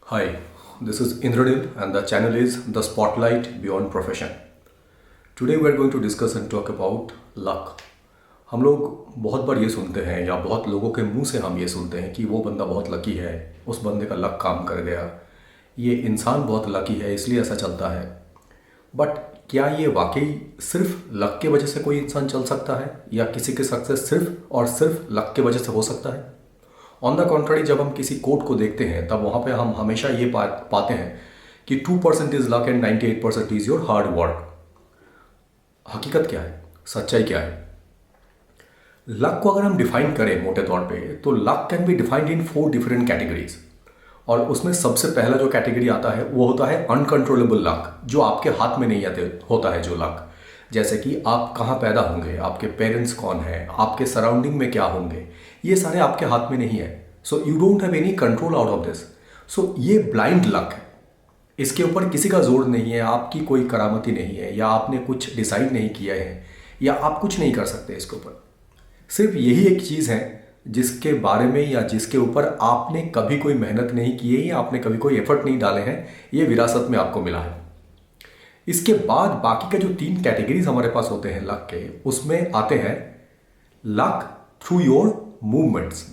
Hi, this is Indranil and the channel is The Spotlight Beyond Profession. Today we are going to discuss and talk about luck. हम लोग बहुत बार ये सुनते हैं या बहुत लोगों के मुंह से हम ये सुनते हैं कि वो बंदा बहुत लकी है, उस बंदे का लक काम कर गया, ये इंसान बहुत लकी है इसलिए ऐसा चलता है। बट क्या ये वाकई सिर्फ लक के वजह से कोई इंसान चल सकता है या किसी के सक्सेस सिर्फ और सिर्फ लक के वजह से हो सकता है? ऑन द कॉन्ट्ररी जब हम किसी कोट को देखते हैं तब वहाँ पे हम हमेशा ये पाते हैं कि 2% is luck and 98% is your hard work. हकीकत क्या है, सच्चाई क्या है? लक को अगर हम डिफाइन करें मोटे तौर पे तो luck can be defined in 4 different categories. और उसमें सबसे पहला जो कैटेगरी आता है वो होता है अनकंट्रोलेबल लक, जो आपके हाथ में नहीं आते होता है जो लक। जैसे कि आप कहाँ पैदा होंगे, आपके पेरेंट्स कौन हैं, आपके सराउंडिंग में क्या होंगे, ये सारे आपके हाथ में नहीं है। So you don't have any control out of this. So ये ब्लाइंड लक है, इसके ऊपर किसी का जोर नहीं है, आपकी कोई करामती नहीं है या आपने कुछ डिसाइड नहीं किया है या आप कुछ नहीं कर सकते इसके ऊपर। सिर्फ यही एक चीज़ है जिसके बारे में या जिसके ऊपर आपने कभी कोई मेहनत नहीं की है या आपने कभी कोई एफर्ट नहीं डाले हैं, ये विरासत में आपको मिला है। इसके बाद बाकी के जो 3 कैटेगरीज हमारे पास होते हैं लक के, उसमें आते हैं लक थ्रू योर मूवमेंट्स।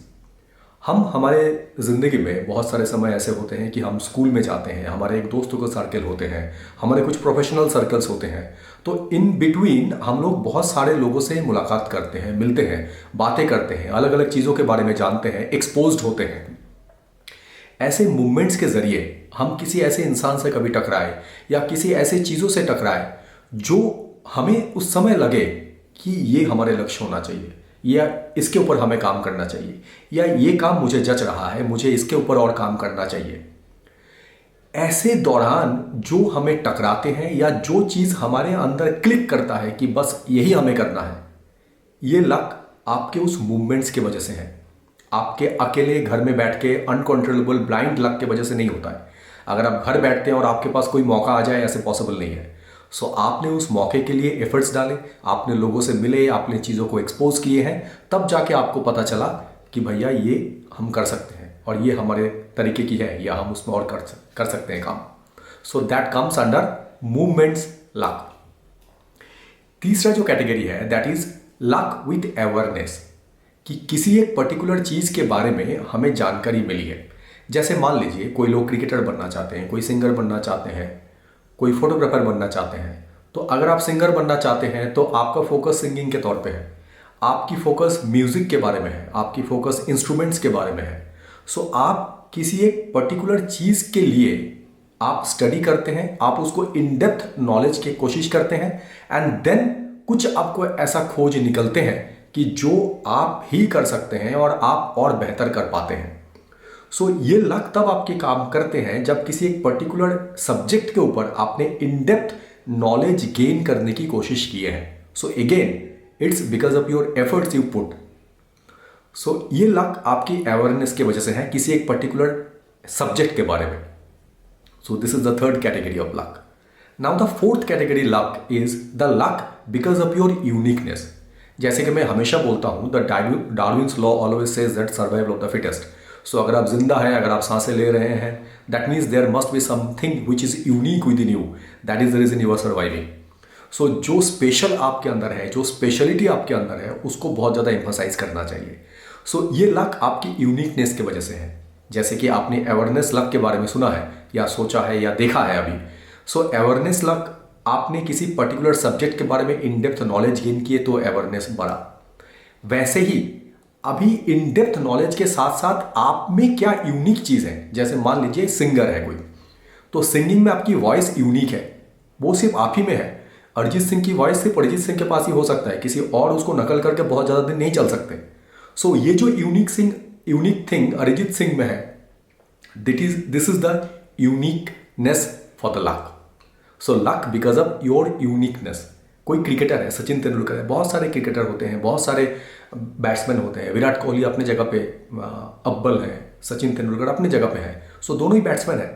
हम हमारे ज़िंदगी में बहुत सारे समय ऐसे होते हैं कि हम स्कूल में जाते हैं, हमारे एक दोस्तों का सर्कल होते हैं, हमारे कुछ प्रोफेशनल सर्कल्स होते हैं। तो इन बिटवीन हम लोग बहुत सारे लोगों से मुलाकात करते हैं, मिलते हैं, बातें करते हैं, अलग अलग चीज़ों के बारे में जानते हैं, एक्सपोज्ड होते हैं। ऐसे मूवमेंट्स के ज़रिए हम किसी ऐसे इंसान से कभी टकराए या किसी ऐसे चीज़ों से टकराए जो हमें उस समय लगे कि ये हमारे लक्ष्य होना चाहिए या इसके ऊपर हमें काम करना चाहिए या ये काम मुझे जच रहा है, मुझे इसके ऊपर और काम करना चाहिए। ऐसे दौरान जो हमें टकराते हैं या जो चीज़ हमारे अंदर क्लिक करता है कि बस यही हमें करना है, ये लक आपके उस मूवमेंट्स की वजह से है। आपके अकेले घर में बैठ के अनकंट्रोलेबल ब्लाइंड लक की वजह से नहीं होता है। अगर आप घर बैठते हैं और आपके पास कोई मौका आ जाए, ऐसे पॉसिबल नहीं है। सो आपने उस मौके के लिए एफर्ट्स डाले, आपने लोगों से मिले, आपने चीज़ों को एक्सपोज किए हैं, तब जाके आपको पता चला कि भैया ये हम कर सकते हैं और ये हमारे तरीके की है या हम उसमें और कर सकते हैं काम। So that comes under movements luck. तीसरा जो कैटेगरी है that is luck with awareness, कि किसी एक पर्टिकुलर चीज़ के बारे में हमें जानकारी मिली है। जैसे मान लीजिए कोई लोग क्रिकेटर बनना चाहते हैं, कोई सिंगर बनना चाहते हैं, कोई फोटोग्राफर बनना चाहते हैं। तो अगर आप सिंगर बनना चाहते हैं तो आपका फोकस सिंगिंग के तौर पे है, आपकी फोकस म्यूज़िक के बारे में है, आपकी फोकस इंस्ट्रूमेंट्स के बारे में है। सो आप किसी एक पर्टिकुलर चीज़ के लिए आप स्टडी करते हैं, आप उसको इन डेप्थ नॉलेज की कोशिश करते हैं एंड देन कुछ आपको ऐसा खोज निकलते हैं कि जो आप ही कर सकते हैं और आप और बेहतर कर पाते हैं। सो ये लक तब आपके काम करते हैं जब किसी एक पर्टिकुलर सब्जेक्ट के ऊपर आपने इन डेप्थ नॉलेज गेन करने की कोशिश की है। So again it's because of your efforts you put. So ये लक आपकी अवेयरनेस की वजह से है किसी एक पर्टिकुलर सब्जेक्ट के बारे में। So this is the third category of luck. Now the fourth category luck is the luck because of your uniqueness. जैसे कि मैं हमेशा बोलता हूँ, the Darwin's law always says that survival of the fittest. So अगर आप जिंदा हैं, अगर आप सांसें ले रहे हैं, that means there must be something which is unique within you, that is the reason you are surviving. So जो स्पेशल आपके अंदर है, जो स्पेशलिटी आपके अंदर है, उसको बहुत ज़्यादा एम्फसाइज करना चाहिए। सो ये लक आपकी यूनिकनेस की वजह से है। जैसे कि आपने अवेयरनेस लक के बारे में सुना है या सोचा है या देखा है अभी। सो अवेयरनेस लक, आपने किसी पर्टिकुलर सब्जेक्ट के बारे में इन डेप्थ नॉलेज गेन किए तो अवेयरनेस बढ़ा। वैसे ही अभी इन डेप्थ नॉलेज के साथ साथ आप में क्या यूनिक चीज़ है। जैसे मान लीजिए सिंगर है कोई, तो सिंगिंग में आपकी वॉइस यूनिक है, वो सिर्फ आप ही में है। अरिजीत सिंह की वॉइस सिर्फ अरिजीत सिंह के पास ही हो सकता है, किसी और उसको नकल करके बहुत ज़्यादा दिन नहीं चल सकते। सो ये जो यूनिक थिंग अरिजीत सिंह में है, this is the uniqueness for the luck. So luck because of your uniqueness. कोई क्रिकेटर है, सचिन तेंदुलकर है, बहुत सारे क्रिकेटर होते हैं, बहुत सारे बैट्समैन होते हैं। विराट कोहली अपने जगह पे अव्वल है, सचिन तेंदुलकर अपने जगह पे है। सो दोनों ही बैट्समैन हैं।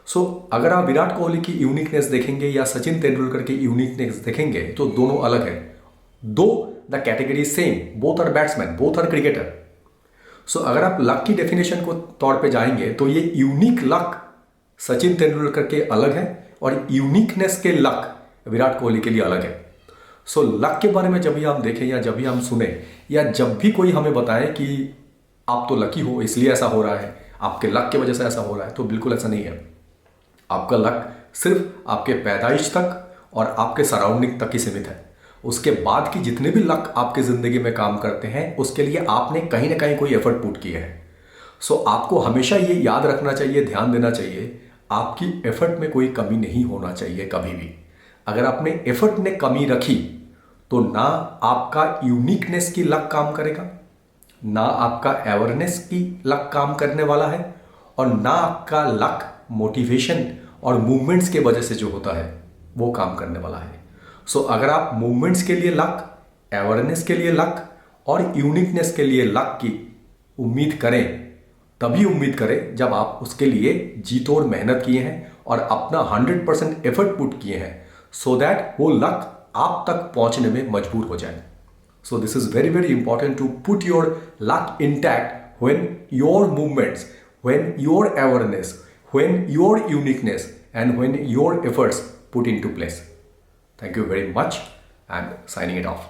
सो अगर आप विराट कोहली की यूनिकनेस देखेंगे या सचिन तेंदुलकर की यूनिकनेस देखेंगे तो दोनों अलग है। Though the category same, both are batsman, both are cricketer. So अगर आप लक की डेफिनेशन को तौर पे जाएंगे तो ये यूनिक लक सचिन तेंदुलकर के अलग है और यूनिकनेस के लक विराट कोहली के लिए अलग है। सो लक के बारे में जब भी हम देखें या जब भी हम सुने या जब भी कोई हमें बताए कि आप तो लकी हो इसलिए ऐसा हो रहा है, आपके लक की वजह से ऐसा हो रहा है, तो बिल्कुल ऐसा नहीं है। आपका लक सिर्फ आपके पैदाइश तक और आपके सराउंडिंग तक ही सीमित है। उसके बाद की जितने भी लक आपकी ज़िंदगी में काम करते हैं उसके लिए आपने कहीं ना कहीं कोई एफर्ट पुट किया है। सो आपको हमेशा ये याद रखना चाहिए, ध्यान देना चाहिए, आपकी एफर्ट में कोई कमी नहीं होना चाहिए कभी भी। अगर आपने एफर्ट में कमी रखी तो ना आपका यूनिकनेस की लक काम करेगा, ना आपका अवेयरनेस की लक काम करने वाला है, और ना आपका लक मोटिवेशन और मूवमेंट्स के वजह से जो होता है वो काम करने वाला है। सो अगर आप मूवमेंट्स के लिए लक, अवेयरनेस के लिए लक और यूनिकनेस के लिए लक की उम्मीद करें, तभी उम्मीद करें जब आप उसके लिए जी तोड़ मेहनत किए हैं और अपना 100% एफर्ट पुट किए हैं, सो दैट वो लक आप तक पहुंचने में मजबूर हो जाए। So this is very very important to put your luck intact when your movements, when your awareness, when your uniqueness and when your efforts put into place. Thank you very much and signing it off.